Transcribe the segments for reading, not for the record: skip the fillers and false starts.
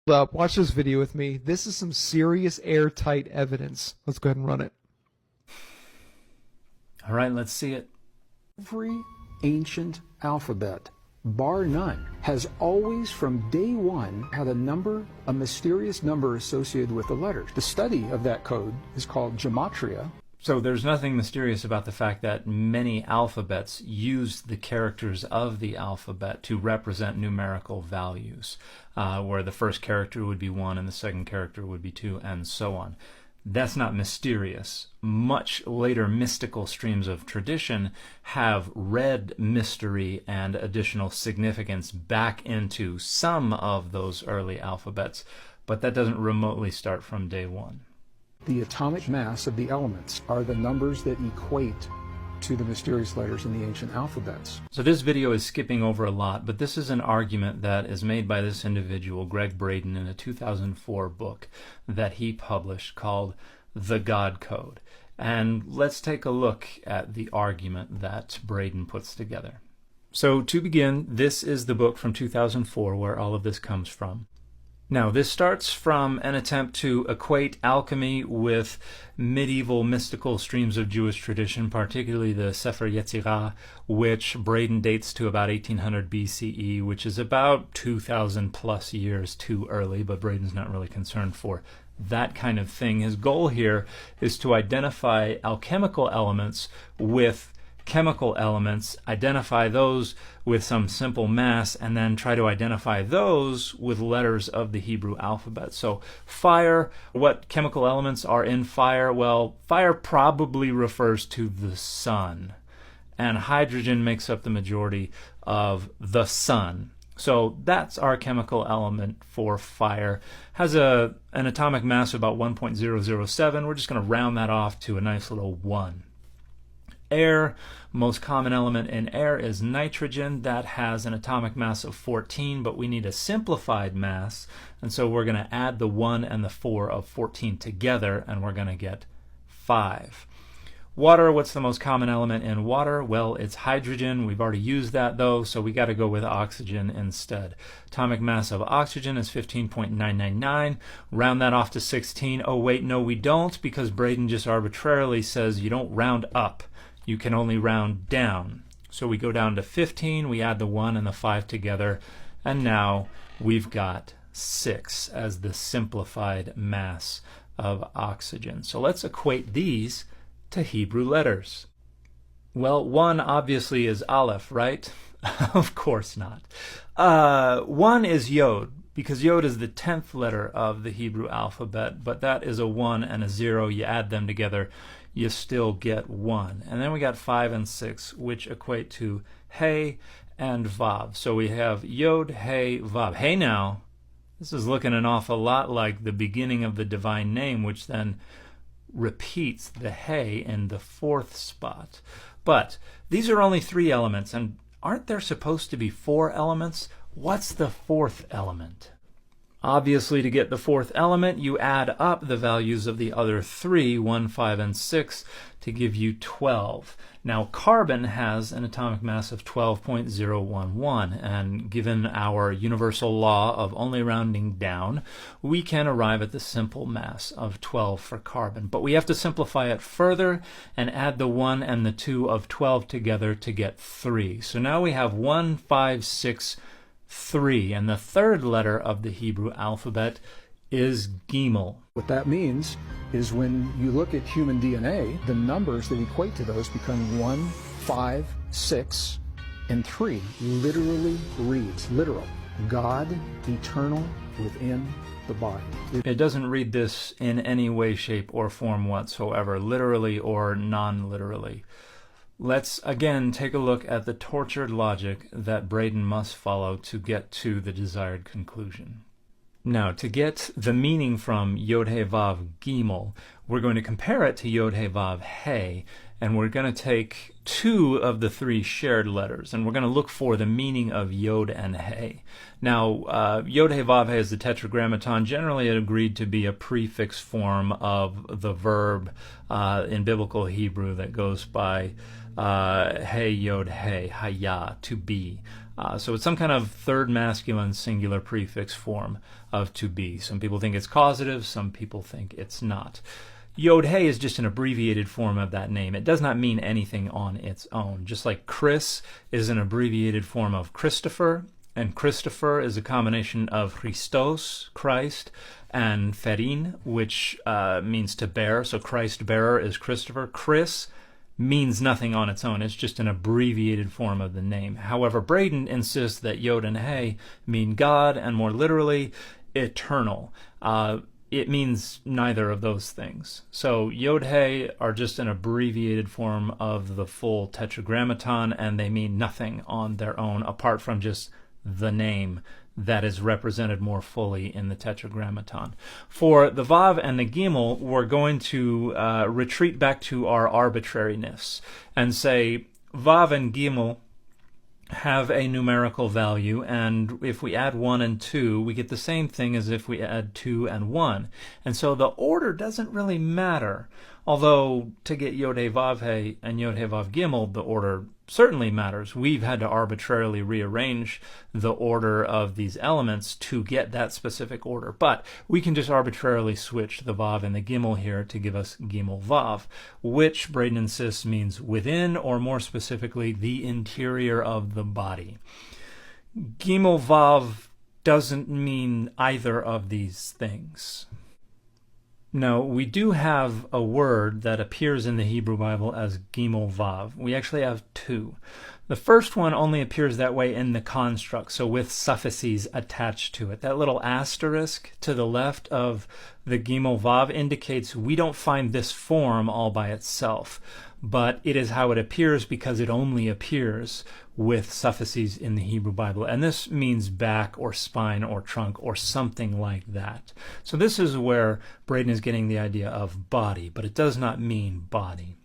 Up, watch this video with me. This is some serious airtight evidence. Let's go ahead and run it. All right, let's see it. Every ancient alphabet, bar none, has always from day one had a mysterious number associated with the letters. The study of that code is called gematria. So there's nothing mysterious about the fact that many alphabets use the characters of the alphabet to represent numerical values, where the first character would be 1 and the second character would be 2, and so on. That's not mysterious. Much later mystical streams of tradition have read mystery and additional significance back into some of those early alphabets, but that doesn't remotely start from day one. The atomic mass of the elements are the numbers that equate to the mysterious letters in the ancient alphabets. So this video is skipping over a lot, but this is an argument that is made by this individual, Gregg Braden, in a 2004 book that he published called The God Code. And let's take a look at the argument that Braden puts together. So to begin, this is the book from 2004 where all of this comes from. Now, this starts from an attempt to equate alchemy with medieval mystical streams of Jewish tradition, particularly the Sefer Yetzirah, which Braden dates to about 1800 BCE, which is about 2,000 plus years too early, but Braden's not really concerned for that kind of thing. His goal here is to identify alchemical elements with chemical elements, identify those with some simple mass, and then try to identify those with letters of the Hebrew alphabet. So fire, what chemical elements are in fire? Well, fire probably refers to the sun, and hydrogen makes up the majority of the sun. So that's our chemical element for fire. Has an atomic mass of about 1.007. We're just going to round that off to a nice little 1. Air, most common element in air is nitrogen. That has an atomic mass of 14, but we need a simplified mass, and so we're going to add the 1 and the 4 of 14 together, and we're going to get 5. Water, what's the most common element in water? Well, it's hydrogen. We've already used that though, so we got to go with oxygen instead. Atomic mass of oxygen is 15.999. Round that off to 16. Oh wait, no we don't, because Braden just arbitrarily says you don't round up. You can only round down. So we go down to 15, we add the 1 and the 5 together, and now we've got 6 as the simplified mass of oxygen. So let's equate these to Hebrew letters. Well, 1 obviously is Aleph, right? Of course not. 1 is Yod, because Yod is the 10th letter of the Hebrew alphabet, but that is a 1 and a 0. You add them together, you still get 1. And then we got 5 and 6, which equate to Hey and Vav. So we have Yod, Hey, Vav. Hey now, this is looking an awful lot like the beginning of the divine name, which then repeats the Hey in the 4th spot. But these are only 3 elements, and aren't there supposed to be 4 elements? What's the 4th element? Obviously, to get the 4th element, you add up the values of the other 3, 1, 5, and 6, to give you 12. Now, carbon has an atomic mass of 12.011, and given our universal law of only rounding down, we can arrive at the simple mass of 12 for carbon. But we have to simplify it further and add the 1 and the 2 of 12 together to get 3. So now we have 1, 5, 6, 3, and the 3rd letter of the Hebrew alphabet is Gimel. What that means is when you look at human DNA, the numbers that equate to those become 1, 5, 6, and 3. Literally reads, literal, God eternal within the body. It doesn't read this in any way, shape, or form whatsoever, literally or non-literally. Let's again take a look at the tortured logic that Braden must follow to get to the desired conclusion. Now, to get the meaning from Yod He Vav Gimel, we're going to compare it to Yod He Vav He, and we're going to take 2 of the 3 shared letters, and we're going to look for the meaning of Yod and He. Now, Yod He Vav He is the tetragrammaton, generally agreed to be a prefix form of the verb in biblical Hebrew that goes by Hey Yod Hey, Haya, to be. So it's some kind of third masculine singular prefix form of to be. Some people think it's causative, some people think it's not. Yod Hey is just an abbreviated form of that name. It does not mean anything on its own. Just like Chris is an abbreviated form of Christopher, and Christopher is a combination of Christos, Christ, and Ferin, which means to bear. So Christ bearer is Christopher. Chris means nothing on its own. It's just an abbreviated form of the name. However, Braden insists that Yod and Hey mean God, and more literally, eternal. It means neither of those things. So Yod Hey are just an abbreviated form of the full Tetragrammaton, and they mean nothing on their own apart from just the name that is represented more fully in the Tetragrammaton. For the Vav and the Gimel, we're going to retreat back to our arbitrariness and say Vav and Gimel have a numerical value, and if we add 1 and 2, we get the same thing as if we add 2 and 1. And so the order doesn't really matter, although to get Yod He Vav He and Yod He Vav Gimel, the order certainly matters. We've had to arbitrarily rearrange the order of these elements to get that specific order, but we can just arbitrarily switch the Vav and the Gimel here to give us Gimel Vav, which Braden insists means within, or more specifically, the interior of the body. Gimel Vav doesn't mean either of these things. No, we do have a word that appears in the Hebrew Bible as Gimel Vav. We actually have two. The first one only appears that way in the construct, so with suffixes attached to it. That little asterisk to the left of the Gimel Vav indicates we don't find this form all by itself, but it is how it appears because it only appears with suffixes in the Hebrew Bible. And this means back or spine or trunk or something like that. So this is where Braden is getting the idea of body, but it does not mean body.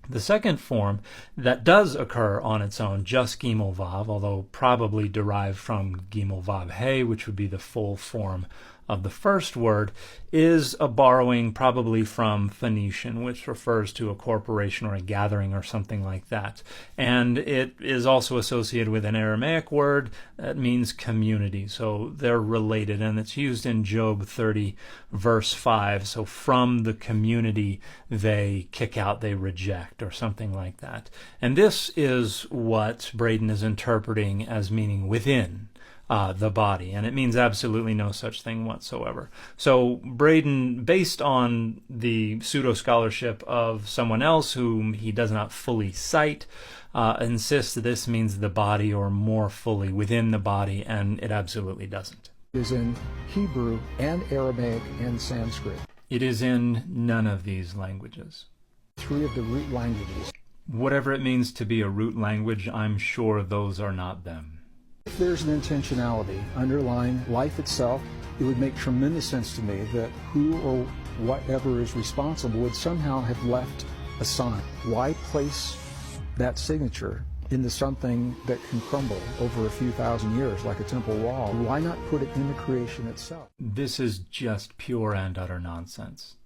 The second form that does occur on its own, just Gimel Vav, although probably derived from Gimel Vav He, which would be the full form of the first word, is a borrowing probably from Phoenician, which refers to a corporation or a gathering or something like that. And it is also associated with an Aramaic word that means community. So they're related, and it's used in Job 30, verse 5. So from the community they kick out, they reject, or something like that. And this is what Braden is interpreting as meaning within the body, and it means absolutely no such thing whatsoever. So Braden, based on the pseudo-scholarship of someone else whom he does not fully cite, insists that this means the body, or more fully within the body, and it absolutely doesn't. It is in Hebrew and Aramaic and Sanskrit. It is in none of these languages. 3 of the root languages. Whatever it means to be a root language, I'm sure those are not them. If there's an intentionality underlying life itself, it would make tremendous sense to me that who or whatever is responsible would somehow have left a sign. Why place that signature into something that can crumble over a few thousand years like a temple wall? Why not put it in the creation itself? This is just pure and utter nonsense.